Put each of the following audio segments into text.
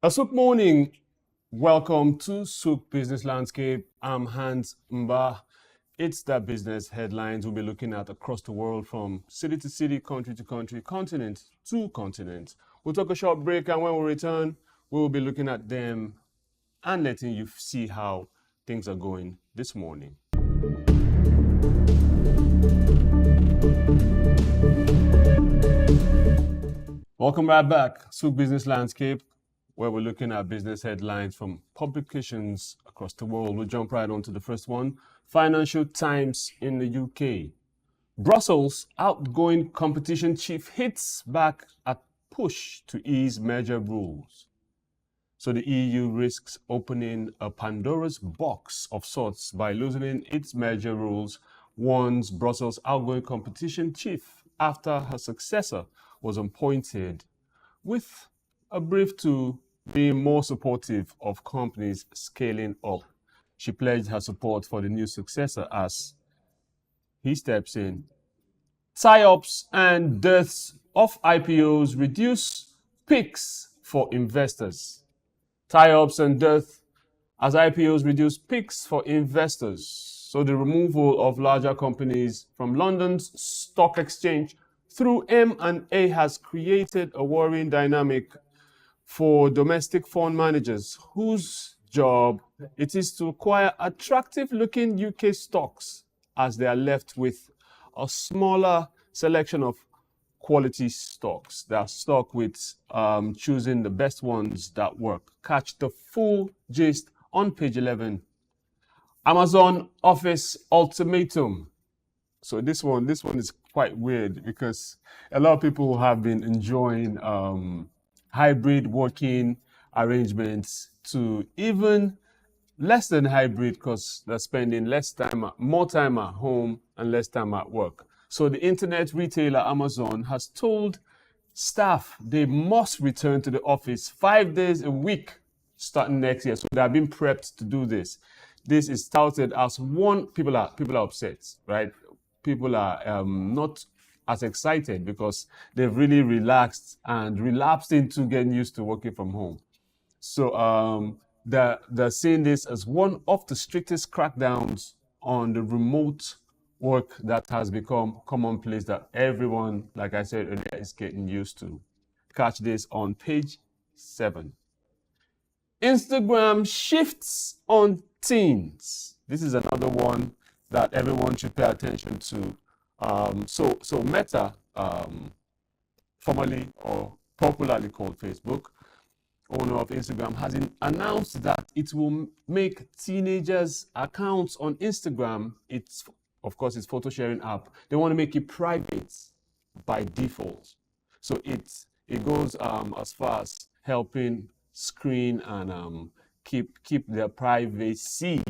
A SOUQ morning. Welcome to SOUQ Business Landscape. I'm Hans Mbah. It's the business headlines we'll be looking at across the world from city to city, country to country, continent to continent. We'll take a short break, and when we return, we will be looking at them and letting you see how things are going this morning. Welcome right back, SOUQ Business Landscape, where we're looking at business headlines from publications across the world. We'll jump right on to the first one. Financial Times in the UK. Brussels outgoing competition chief hits back at push to ease merger rules. So the EU risks opening a Pandora's box of sorts by loosening its merger rules, warns Brussels outgoing competition chief after her successor was appointed, with a brief to being more supportive of companies scaling up. She pledged her support for the new successor as he steps in. Tie-ups and deaths of IPOs reduce peaks for investors. Tie-ups and death as IPOs reduce peaks for investors. So the removal of larger companies from London's stock exchange through M&A has created a worrying dynamic for domestic fund managers whose job it is to acquire attractive-looking UK stocks as they are left with a smaller selection of quality stocks. They are stuck with choosing the best ones that work. Catch the full gist on page 11. Amazon Office Ultimatum. So this one is quite weird because a lot of people have been enjoying hybrid working arrangements to even less than hybrid because they're spending more time at home and less time at work. So the internet retailer Amazon has told staff they must return to the office 5 days a week starting next year. So they have been prepped to do this. This is touted as people are upset, right? People are not as excited because they've really relaxed and relapsed into getting used to working from home. So they're seeing this as one of the strictest crackdowns on the remote work that has become commonplace that everyone, like I said earlier, is getting used to. Catch this on page 7. Instagram shifts on teens. This is another one that everyone should pay attention to. So Meta, formerly or popularly called Facebook, owner of Instagram, has announced that it will make teenagers' accounts on Instagram, it's photo sharing app, they want to make it private by default. So it goes as far as helping screen and keep their privacy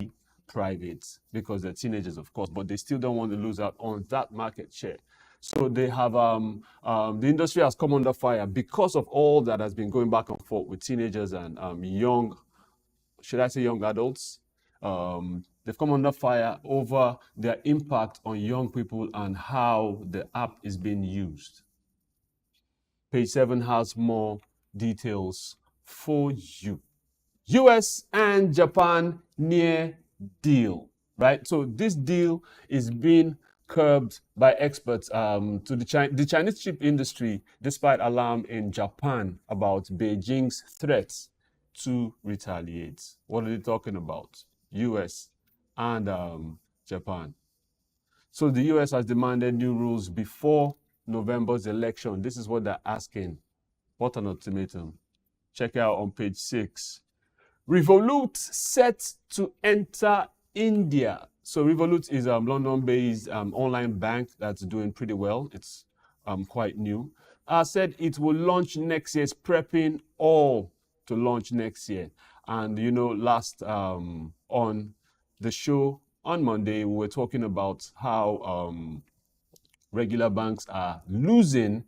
private because they're teenagers, of course, but they still don't want to lose out on that market share. So they have the industry has come under fire because of all that has been going back and forth with teenagers and young adults. They've come under fire over their impact on young people and how the app is being used. Page 7 has more details for you. US and Japan near deal, right? So this deal is being curbed by experts to the Chinese chip industry, despite alarm in Japan about Beijing's threats to retaliate. What are they talking about? US and Japan. So the US has demanded new rules before November's election. This is what they're asking. What an ultimatum. Check it out on page 6. Revolut set to enter India. So Revolut is a London-based online bank that's doing pretty well. It's quite new. Said it will launch next year. It's prepping all to launch next year. And last on the show on Monday, we were talking about how regular banks are losing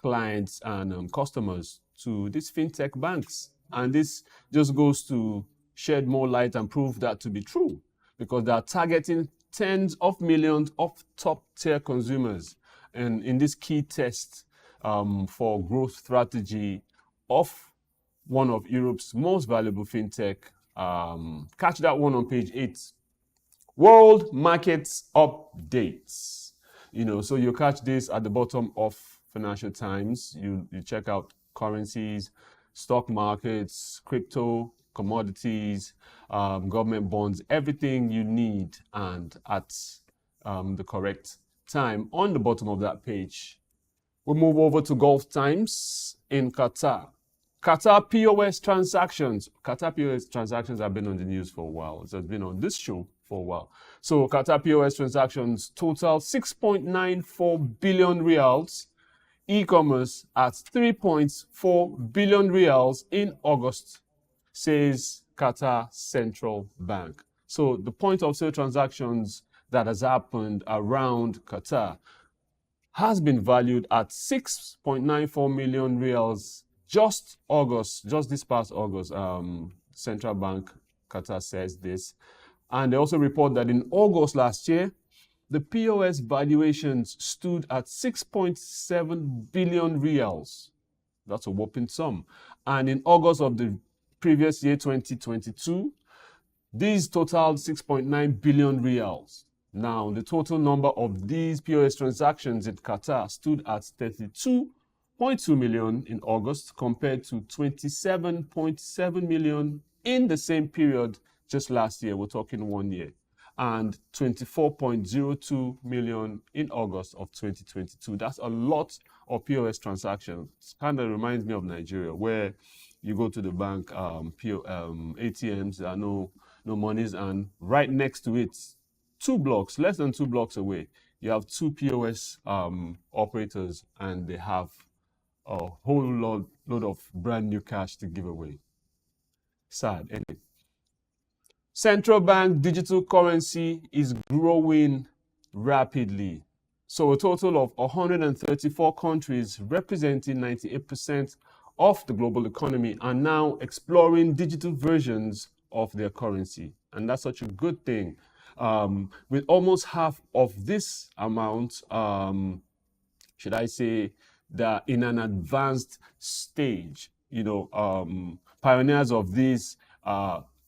clients and customers to these fintech banks. And this just goes to shed more light and prove that to be true because they are targeting tens of millions of top-tier consumers. And in this key test for growth strategy of one of Europe's most valuable fintech. Catch that one on page 8. World markets updates. So you catch this at the bottom of Financial Times. You check out currencies, stock markets, crypto, commodities, government bonds, everything you need, and at the correct time. On the bottom of that page, we move over to Gulf Times in Qatar. Qatar POS transactions. Qatar POS transactions have been on the news for a while. It has been on this show for a while. So Qatar POS transactions total 6.94 billion reals. E-commerce at 3.4 billion reals in August, says Qatar Central Bank. So the point of sale transactions that has happened around Qatar has been valued at 6.94 million reals just this past August. Central Bank Qatar says this. And they also report that in August last year, the POS valuations stood at 6.7 billion reals. That's a whopping sum. And in August of the previous year, 2022, these totaled 6.9 billion reals. Now, the total number of these POS transactions in Qatar stood at 32.2 million in August compared to 27.7 million in the same period just last year. We're talking 1 year. And 24.02 million in August of 2022. That's a lot of POS transactions. Kind of reminds me of Nigeria, where you go to the bank, ATMs, there are no monies, and right next to it, less than 2 blocks away, you have 2 POS operators, and they have a whole load of brand new cash to give away. Sad, anyway. Central bank digital currency is growing rapidly. So a total of 134 countries representing 98% of the global economy are now exploring digital versions of their currency. And that's such a good thing. With almost half of this amount, should I say, that in an advanced stage. Pioneers of this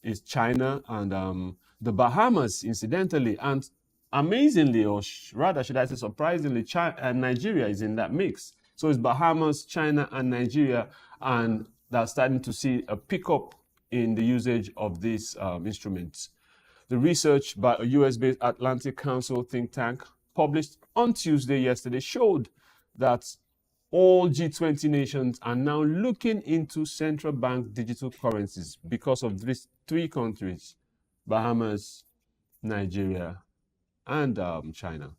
is China and the Bahamas, incidentally, and amazingly, or rather, should I say surprisingly, Nigeria is in that mix. So it's Bahamas, China, and Nigeria, and they're starting to see a pickup in the usage of these instruments. The research by a US-based Atlantic Council think tank published on Tuesday yesterday showed that all G20 nations are now looking into central bank digital currencies because of these 3 countries, Bahamas, Nigeria, and China.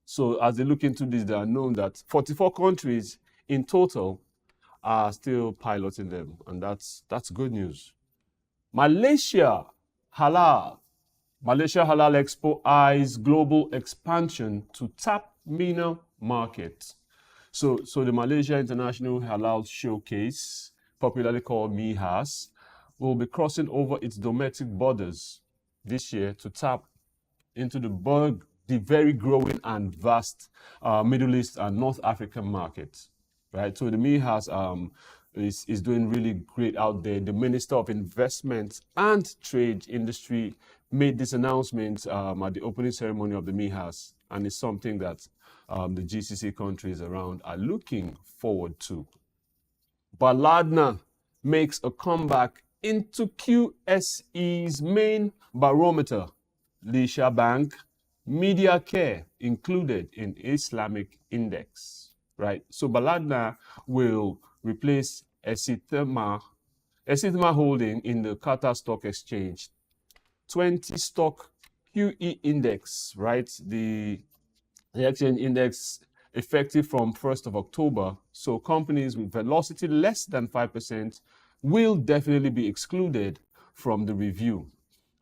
So as they look into this, they are known that 44 countries in total are still piloting them, and that's good news. Malaysia Halal Expo eyes global expansion to tap MENA market. So the Malaysia International Halal Showcase, popularly called MIHAS, will be crossing over its domestic borders this year to tap into the very growing and vast Middle East and North African market, right? So the MIHAS is doing really great out there. The Minister of Investment and Trade Industry made this announcement at the opening ceremony of the MIHAS, and it's something that the GCC countries around are looking forward to. Baladna makes a comeback into QSE's main barometer. Lisha Bank, Media Care included in Islamic Index, right? So Baladna will replace Esithema Holding in the Qatar Stock Exchange 20 stock QE index, right? The exchange index effective from 1st of October. So companies with velocity less than 5% will definitely be excluded from the review,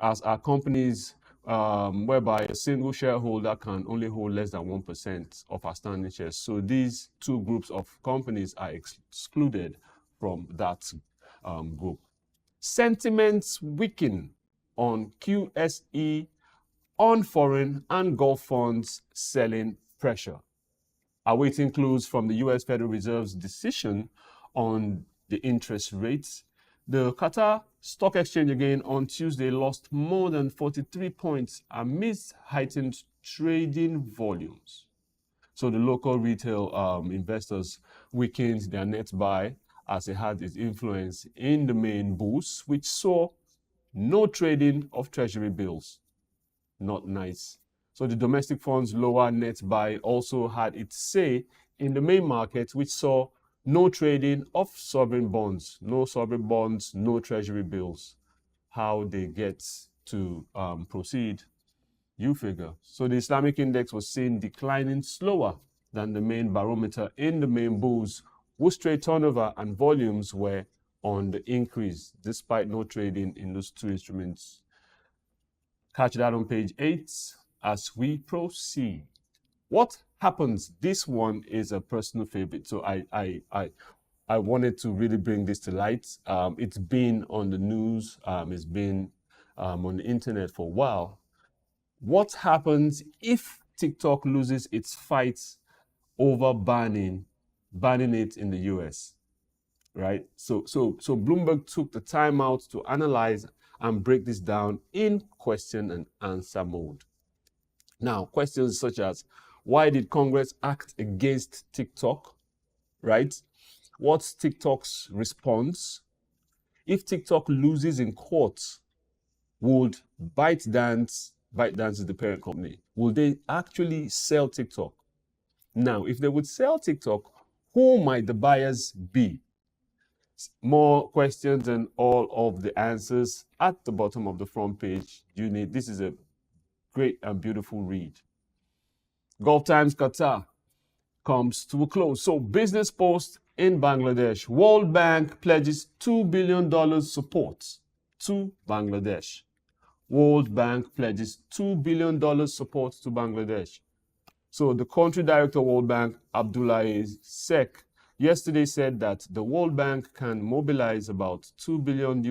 as are companies whereby a single shareholder can only hold less than 1% of outstanding shares. So these 2 groups of companies are excluded from that group. Sentiments weaken on QSE on foreign and Gulf funds selling pressure. Awaiting clues from the US Federal Reserve's decision on the interest rates, The Qatar Stock Exchange again on Tuesday lost more than 43 points amidst heightened trading volumes. So the local retail investors weakened their net buy as it had its influence in the main boost, which saw no trading of treasury bills. Not nice. So the domestic funds lower net buy also had its say in the main market, which saw no trading of sovereign bonds, no treasury bills. How they get to proceed, you figure. So the Islamic index was seen declining slower than the main barometer in the main bulls, whose trade turnover and volumes were on the increase despite no trading in those two instruments. Catch that on page 8 as we proceed. What happens? This one is a personal favorite. So I wanted to really bring this to light. It's been on the news. It's been on the internet for a while. What happens if TikTok loses its fight over banning it in the US? Right? So Bloomberg took the time out to analyze and break this down in question and answer mode. Now, questions such as, why did Congress act against TikTok? Right? What's TikTok's response? If TikTok loses in court, would ByteDance is the parent company, will they actually sell TikTok? Now, if they would sell TikTok, who might the buyers be? More questions and all of the answers at the bottom of the front page. This is a great and beautiful read. Gulf Times Qatar comes to a close. So Business Post in Bangladesh. World Bank pledges $2 billion support to Bangladesh. World Bank pledges $2 billion support to Bangladesh. So the country director of World Bank, Abdullahi Sek, yesterday said that the World Bank can mobilize about $2 billion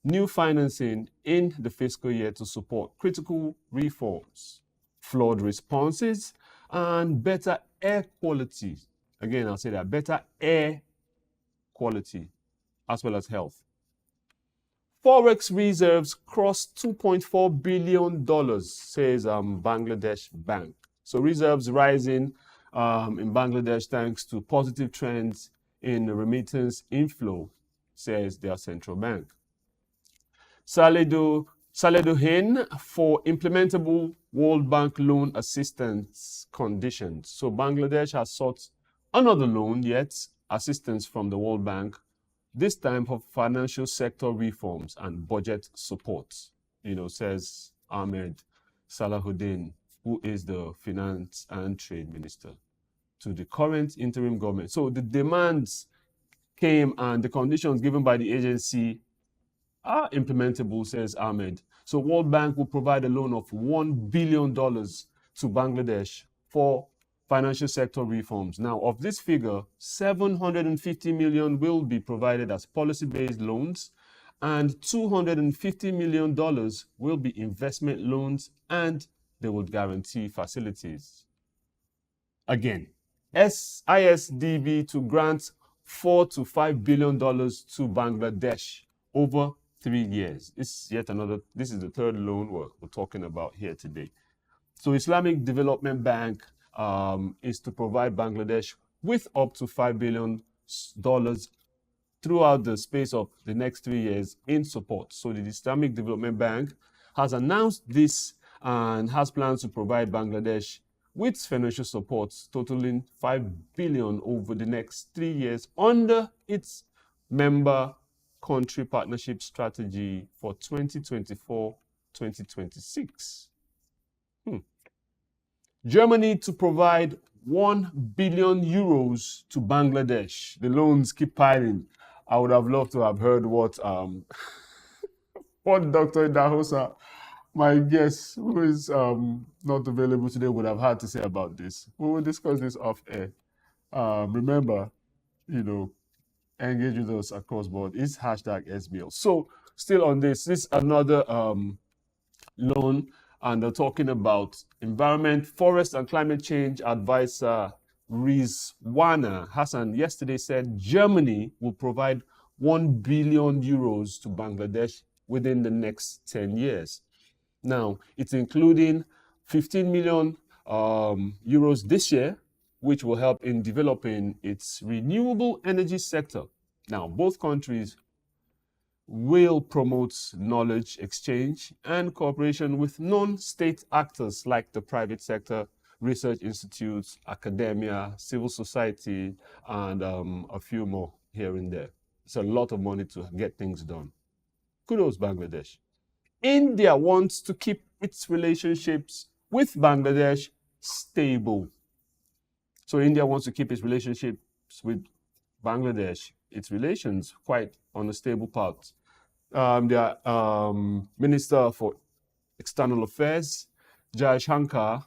new financing in the fiscal year to support critical reforms, flood responses, and better air quality. Again, I'll say that, better air quality as well as health. Forex reserves crossed $2.4 billion, says Bangladesh Bank. So reserves rising in Bangladesh thanks to positive trends in remittance inflow, says their central bank. Saledo Hin for implementable World Bank loan assistance conditions. So Bangladesh has sought another loan, yet assistance from the World Bank, this time for financial sector reforms and budget support, says Ahmed Salahuddin, who is the Finance and Trade Minister, to the current interim government. So the demands came and the conditions given by the agency are implementable, says Ahmed. So World Bank will provide a loan of $1 billion to Bangladesh for financial sector reforms. Now, of this figure, $750 million will be provided as policy-based loans, and $250 million will be investment loans, and they will guarantee facilities. Again, ISDB to grant $4 to $5 billion to Bangladesh over 3 years. This is the third loan we're talking about here today. So Islamic Development Bank is to provide Bangladesh with up to $5 billion throughout the space of the next 3 years in support. So the Islamic Development Bank has announced this and has plans to provide Bangladesh with financial support totaling $5 billion over the next 3 years under its member country partnership strategy for 2024-2026. Germany to provide 1 billion euros to Bangladesh. The loans keep piling. I would have loved to have heard what Dr. Idahosa, my guest, who is not available today, would have had to say about this. We will discuss this off air. Remember, engage with us across board. It's #SBL. So still on this is another loan, and they're talking about environment, forest and climate change advisor Rizwana Hassan yesterday said Germany will provide 1 billion euros to Bangladesh within the next 10 years. Now, it's including 15 million euros this year, which will help in developing its renewable energy sector. Now, both countries will promote knowledge exchange and cooperation with non-state actors like the private sector, research institutes, academia, civil society, and a few more here and there. It's a lot of money to get things done. Kudos, Bangladesh. India wants to keep its relationships with Bangladesh stable. So India wants to keep its relationships with Bangladesh, its relations, quite on a stable path. The Minister for External Affairs, Jai Shankar,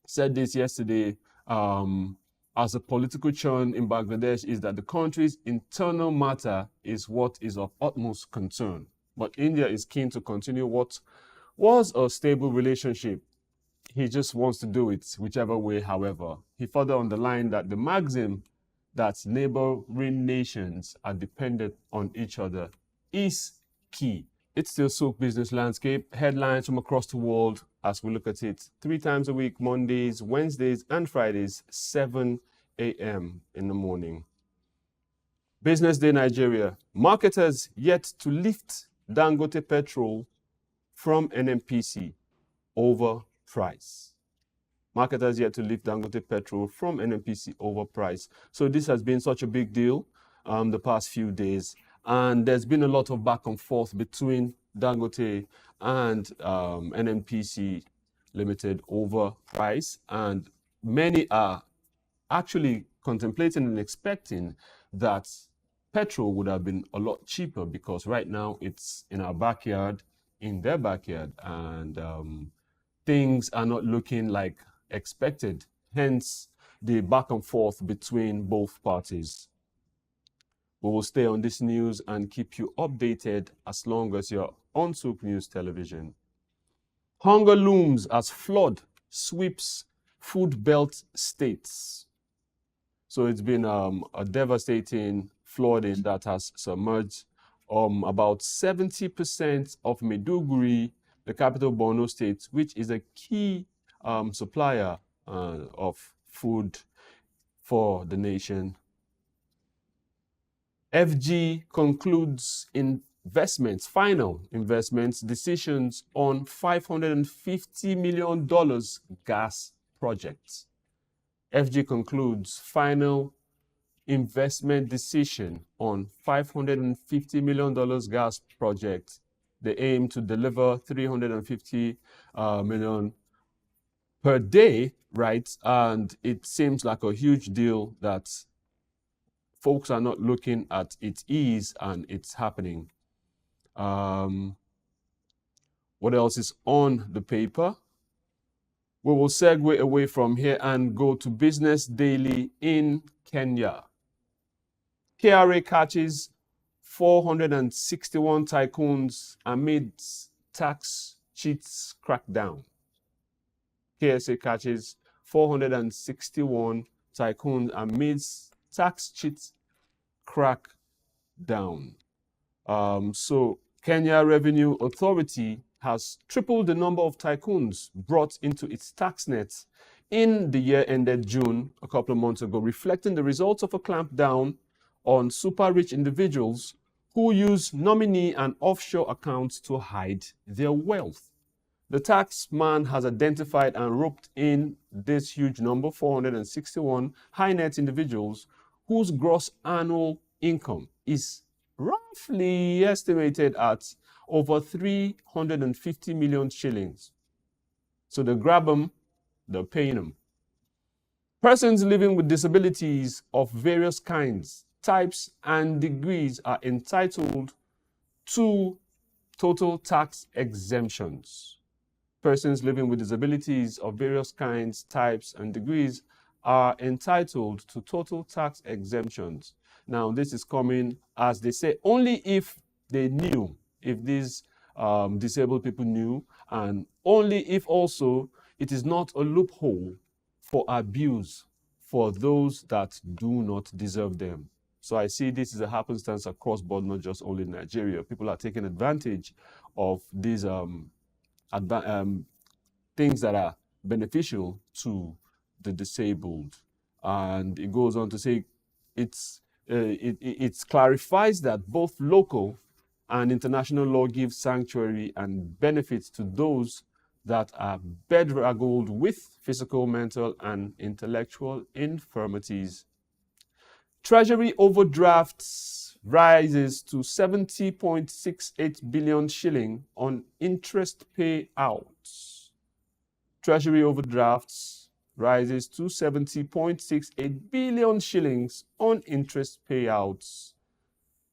said this yesterday as a political churn in Bangladesh is that the country's internal matter is what is of utmost concern. But India is keen to continue what was a stable relationship. He just wants to do it whichever way, however. He further underlined that the maxim that neighboring nations are dependent on each other is key. It's still SOUQ Business Landscape, headlines from across the world as we look at it 3 times a week, Mondays, Wednesdays, and Fridays, 7 a.m. in the morning. Business Day Nigeria. Marketers yet to lift Dangote petrol from NNPC over price. Marketers yet to lift Dangote petrol from NNPC over price. So this has been such a big deal the past few days. And there's been a lot of back and forth between Dangote and NNPC Limited over price. And many are actually contemplating and expecting that petrol would have been a lot cheaper because right now it's in our backyard, in their backyard, and things are not looking like expected. Hence the back and forth between both parties. We will stay on this news and keep you updated as long as you're on SOUQ News Television. Hunger looms as flood sweeps food belt states. So it's been a devastating flooding that has submerged about 70% of Maiduguri, the capital Borno state, which is a key supplier of food for the nation. FG concludes final investments decisions on $550 million gas projects. FG concludes final investment decision on $550 million gas project. They aim to deliver 350 million per day, right? And it seems like a huge deal that folks are not looking at its ease, and it's happening. What else is on the paper? We will segue away from here and go to Business Daily in Kenya. KRA catches 461 tycoons amid tax cheats crackdown. KSA catches 461 tycoons amidst tax cheats crackdown. So Kenya Revenue Authority has tripled the number of tycoons brought into its tax nets in the year ended June a couple of months ago, reflecting the results of a clampdown on super rich individuals who use nominee and offshore accounts to hide their wealth. The tax man has identified and roped in this huge number, 461 high net individuals whose gross annual income is roughly estimated at over 350 million shillings. So they grab them, they're paying them. Persons living with disabilities of various kinds, types, and degrees are entitled to total tax exemptions. Persons living with disabilities of various kinds, types, and degrees are entitled to total tax exemptions. Now, this is coming, as they say, only if they knew, if these disabled people knew, and only if also it is not a loophole for abuse for those that do not deserve them. So I see this is a happenstance across board, not just only in Nigeria. People are taking advantage of these things that are beneficial to the disabled. And it goes on to say it clarifies that both local and international law gives sanctuary and benefits to those that are bedraggled with physical, mental, and intellectual infirmities. Treasury overdrafts rises to 70.68 billion shilling on interest payouts. Treasury overdrafts rises to 70.68 billion shillings on interest payouts.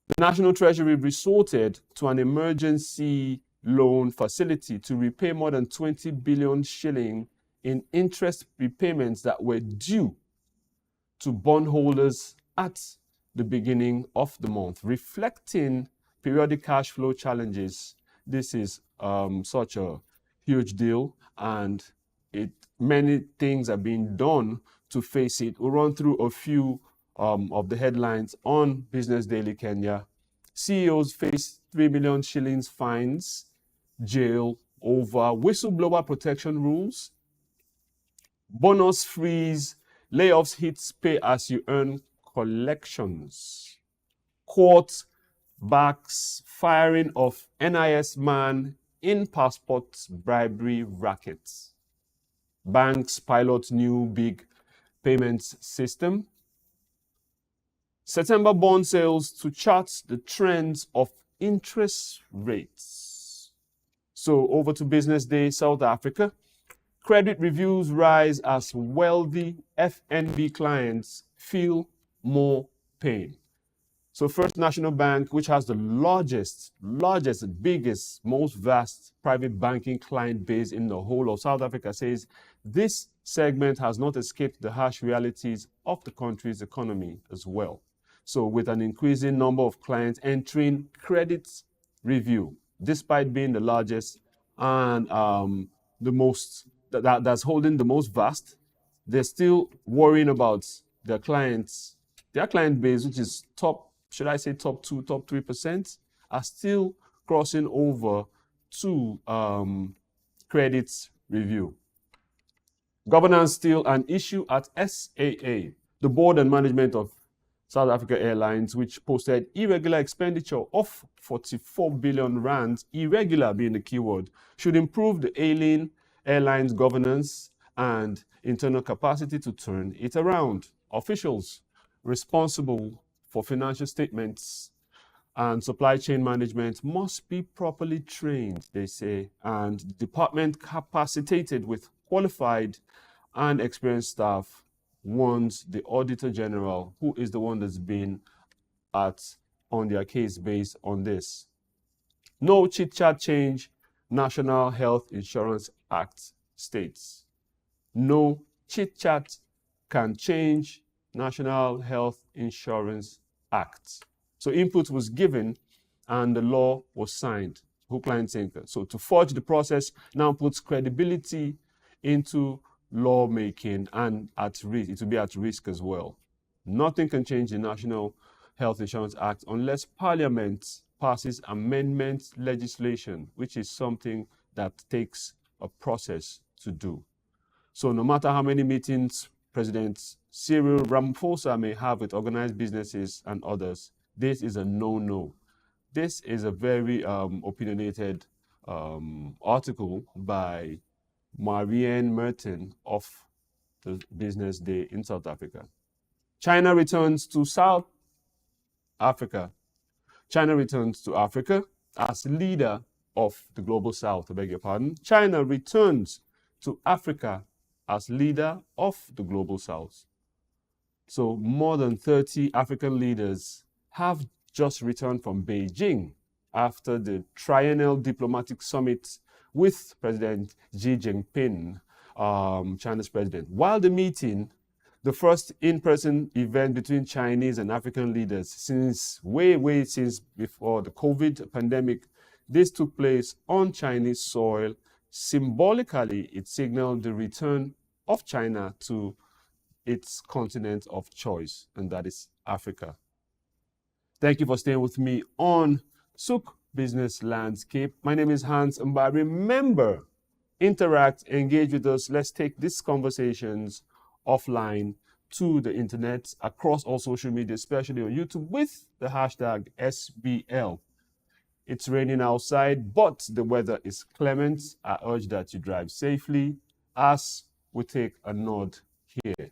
The National Treasury resorted to an emergency loan facility to repay more than 20 billion shilling in interest repayments that were due to bondholders at the beginning of the month, reflecting periodic cash flow challenges. This is such a huge deal, and many things are being done to face it. We'll run through a few of the headlines on Business Daily Kenya. CEOs face 3 million shillings fines, jail over whistleblower protection rules. Bonus freeze, layoffs hits pay as you earn collections. Court backs firing of NIS man in passport bribery rackets. Banks pilot new big payments system. September bond sales to chart the trends of interest rates. So over to Business Day, South Africa. Credit reviews rise as wealthy FNB clients feel more pain. So First National Bank, which has the largest, biggest, most vast private banking client base in the whole of South Africa, says this segment has not escaped the harsh realities of the country's economy as well. So with an increasing number of clients entering credit review, despite being the largest and the most, that's holding the most vast, they're still worrying about their clients, their client base, which is top 2, top 3%, are still crossing over to credit review. Governance still an issue at SAA. The board and management of South Africa Airlines, which posted irregular expenditure of 44 billion rand, irregular being the keyword, should improve the ailing airline's governance and internal capacity to turn it around. Officials responsible for financial statements and supply chain management must be properly trained, they say, and department capacitated with qualified and experienced staff, warns the Auditor General, who is the one that's been on their case based on this. No chit-chat change, National Health Insurance Act states. No chit-chat can change National Health Insurance Act. So input was given and the law was signed, hook, line, sinker. So to forge the process now puts credibility into lawmaking and at risk. It will be at risk as well. Nothing can change the National Health Insurance Act unless Parliament passes amendment legislation, which is something that takes a process to do. So no matter how many meetings President Cyril Ramaphosa may have with organized businesses and others, this is a no-no. This is a very opinionated article by Marianne Merton of the Business Day in South Africa. China returns to South Africa. China returns to Africa as leader of the Global South, I beg your pardon. China returns to Africa as leader of the Global South. So more than 30 African leaders have just returned from Beijing after the triennial diplomatic summit with President Xi Jinping, China's president. While the meeting, the first in-person event between Chinese and African leaders since since before the COVID pandemic, this took place on Chinese soil. Symbolically, it signaled the return of China to its continent of choice, and that is Africa. Thank you for staying with me on SOUQ Business Landscape. My name is Hans Mbah. Remember, interact, engage with us. Let's take these conversations offline to the internet across all social media, especially on YouTube, with the hashtag SBL. It's raining outside, but the weather is clement. I urge that you drive safely as we take a nod here.